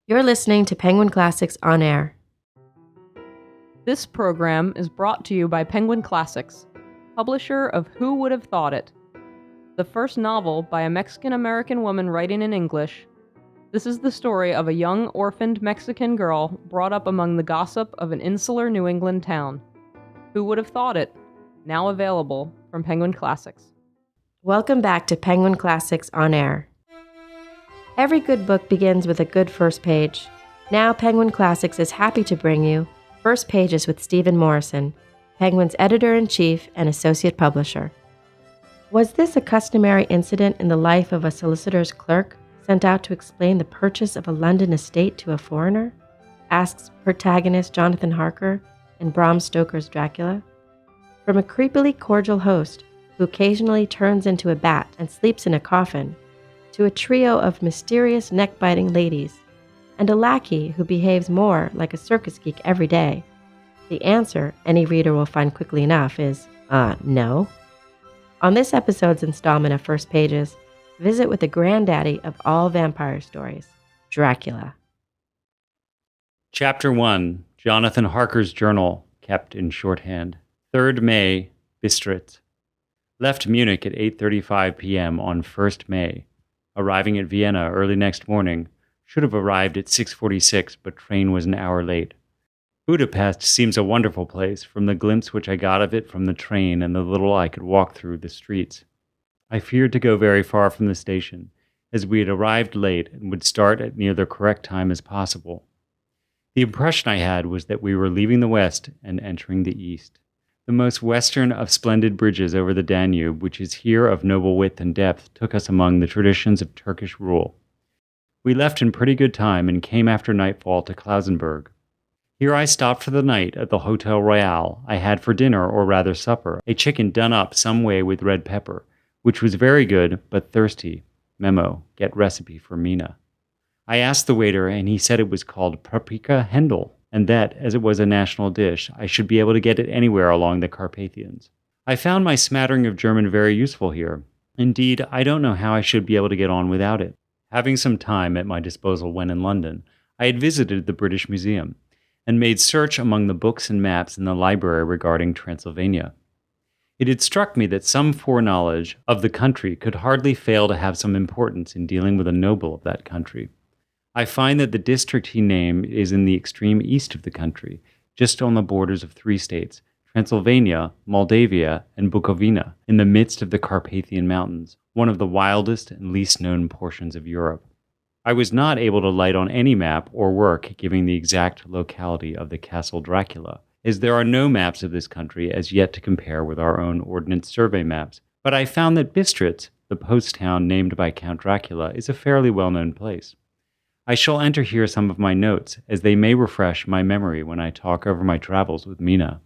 You're listening to Penguin Classics On Air. This program is brought to you by Penguin Classics, publisher of Who Would Have Thought It? The first novel by a Mexican-American woman writing in English. This is the story of a young orphaned Mexican girl brought up among the gossip of an insular New England town. Who Would Have Thought It? Now available from Penguin Classics. Welcome back to Penguin Classics On Air. Every good book begins with a good first page. Now Penguin Classics is happy to bring you First Pages with Stephen Morrison, Penguin's editor-in-chief and associate publisher. Was this a customary incident in the life of a solicitor's clerk sent out to explain the purchase of a London estate to a foreigner? Asks protagonist Jonathan Harker in Bram Stoker's Dracula. From a creepily cordial host who occasionally turns into a bat and sleeps in a coffin, to a trio of mysterious neck-biting ladies, and a lackey who behaves more like a circus geek every day, the answer, any reader will find quickly enough, is, no. On this episode's installment of First Pages, visit with the granddaddy of all vampire stories, Dracula. Chapter 1, Jonathan Harker's Journal, kept in shorthand. 3rd May, Bistritz. Left Munich at 8:35 p.m. on 1st May. Arriving at Vienna early next morning. Should have arrived at 6:46, but train was an hour late. Budapest seems a wonderful place, from the glimpse which I got of it from the train and the little I could walk through the streets. I feared to go very far from the station, as we had arrived late and would start at near the correct time as possible. The impression I had was that we were leaving the west and entering the east. The most western of splendid bridges over the Danube, which is here of noble width and depth, took us among the traditions of Turkish rule. We left in pretty good time and came after nightfall to Klausenburg. Here I stopped for the night at the Hotel Royal. I had for dinner, or rather supper, a chicken done up some way with red pepper, which was very good, but thirsty. Memo, get recipe for Mina. I asked the waiter, and he said it was called paprika Hendel, and that, as it was a national dish, I should be able to get it anywhere along the Carpathians. I found my smattering of German very useful here. Indeed, I don't know how I should be able to get on without it. Having some time at my disposal when in London, I had visited the British Museum, and made search among the books and maps in the library regarding Transylvania. It had struck me that some foreknowledge of the country could hardly fail to have some importance in dealing with a noble of that country. I find that the district he named is in the extreme east of the country, just on the borders of 3 states, Transylvania, Moldavia, and Bukovina, in the midst of the Carpathian Mountains, one of the wildest and least known portions of Europe. I was not able to light on any map or work giving the exact locality of the Castle Dracula, as there are no maps of this country as yet to compare with our own Ordnance Survey maps, but I found that Bistritz, the post town named by Count Dracula, is a fairly well-known place. I shall enter here some of my notes, as they may refresh my memory when I talk over my travels with Mina.